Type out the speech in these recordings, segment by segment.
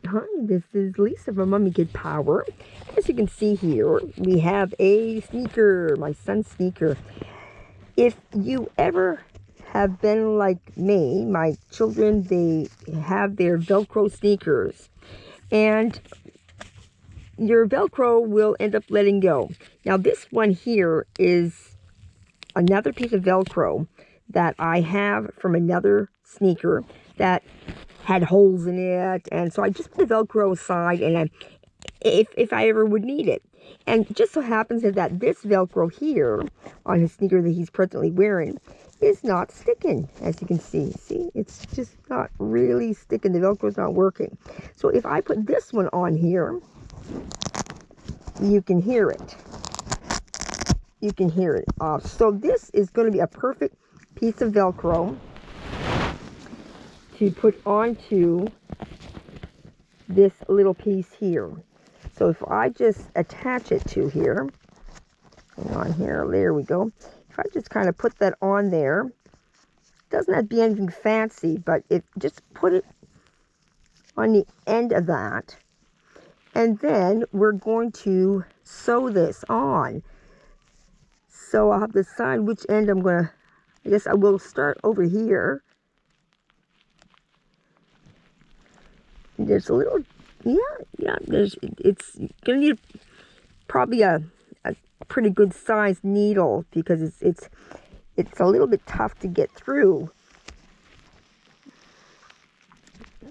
Hi, this is Lisa from Mommy Kid Power. As you can see here, we have a sneaker, my son's sneaker. If you ever have been like me, my children, they have their Velcro sneakers. And your Velcro will end up letting go. Now this one here is another piece of Velcro that I have from another sneaker that had holes in it, and so I just put the Velcro aside, and if I ever would need it. And just so happens that this Velcro here on his sneaker that he's presently wearing is not sticking, as you can see. See, it's just not really sticking. The Velcro's not working. So if I put this one on here, you can hear it. You can hear it. So this is going to be a perfect piece of Velcro to put onto this little piece here. So if I just attach it to here, hang on here, there we go. If I just kind of put that on there, doesn't have to be anything fancy, but just put it on the end of that, and then we're going to sew this on. So I'll have to decide which end I'm gonna, I guess I will start over here. There's a little, it's gonna need probably a pretty good sized needle, because it's a little bit tough to get through.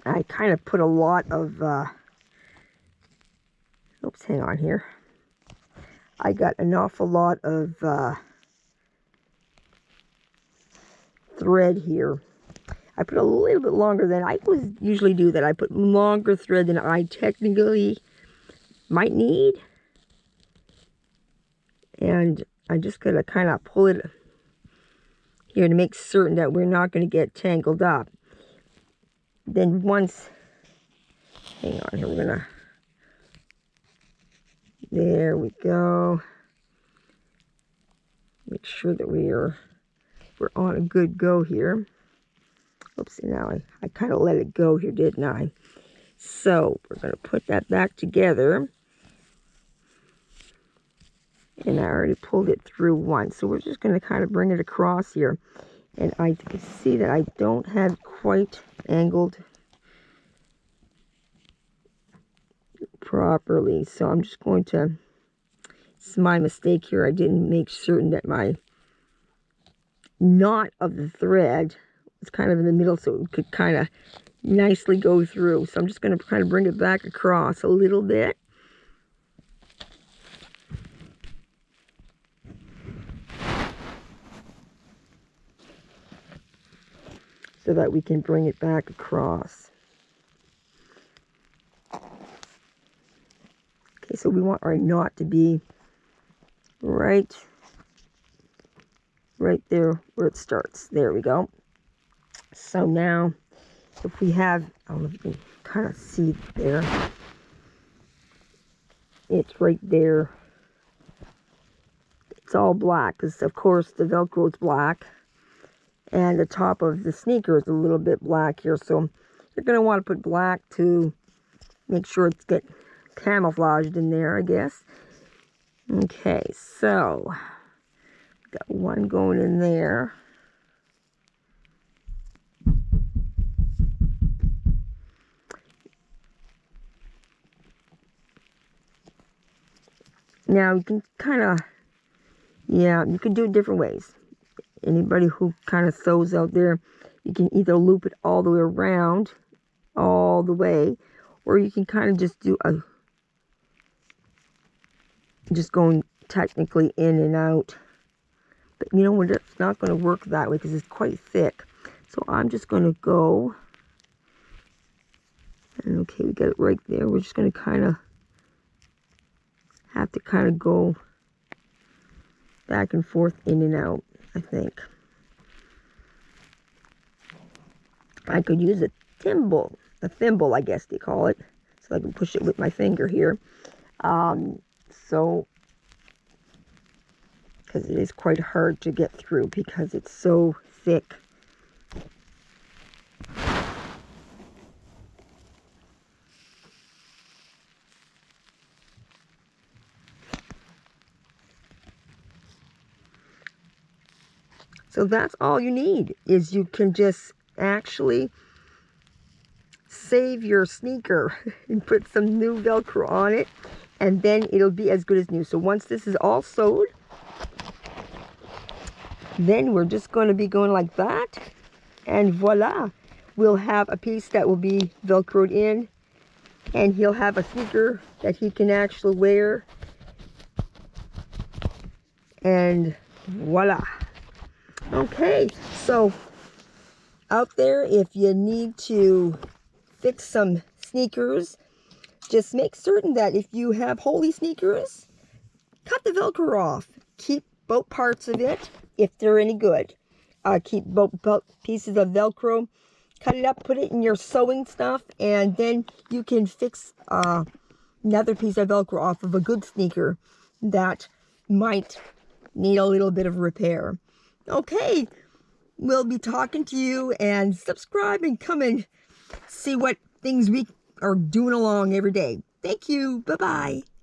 I kind of put a lot of oops, hang on here. I got an awful lot of thread here. I put a little bit longer than I would usually do that. I put longer thread than I technically might need. And I'm just going to kind of pull it here to make certain that we're not going to get tangled up. Then once, hang on here, we're going to, there we go. Make sure that we're on a good go here. Oops, now I kind of let it go here, didn't I? So we're going to put that back together. And I already pulled it through once. So we're just going to kind of bring it across here. And I can see that I don't have it quite angled properly. So I'm just going to, it's my mistake here. I didn't make certain that my knot of the thread was kind of in the middle, so it could kind of nicely go through. So I'm just going to kind of bring it back across a little bit. So that we can bring it back across. Okay, so we want our knot to be right there where it starts. There we go. So now, if we have, I don't know if you can kind of see there. It's right there. It's all black, because of course the Velcro is black. And the top of the sneaker is a little bit black here. So you're going to want to put black to make sure it's get camouflaged in there, I guess. Okay, so got one going in there. Now you can kind of, you can do it different ways. Anybody who kind of sews out there, you can either loop it all the way around, all the way, or you can kind of just do just going technically in and out. But you know what, it's not going to work that way because it's quite thick. So I'm just going to go, and okay, we got it right there. We're just going to kind of have to kind of go back and forth, in and out, I think. I could use a thimble, I guess they call it, so I can push it with my finger here. So, because it is quite hard to get through because it's so thick. So that's all you need, is you can just actually save your sneaker and put some new Velcro on it, and then it'll be as good as new. So once this is all sewed, then we're just going to be going like that, and voila, we'll have a piece that will be Velcroed in, and he'll have a sneaker that he can actually wear, and voila. Okay, so out there, if you need to fix some sneakers, just make certain that if you have holey sneakers, cut the Velcro off. Keep both parts of it if they're any good. Keep both pieces of Velcro, cut it up, put it in your sewing stuff, and then you can fix another piece of Velcro off of a good sneaker that might need a little bit of repair. Okay, we'll be talking to you, and subscribe and come and see what things we are doing along every day. Thank you. Bye-bye.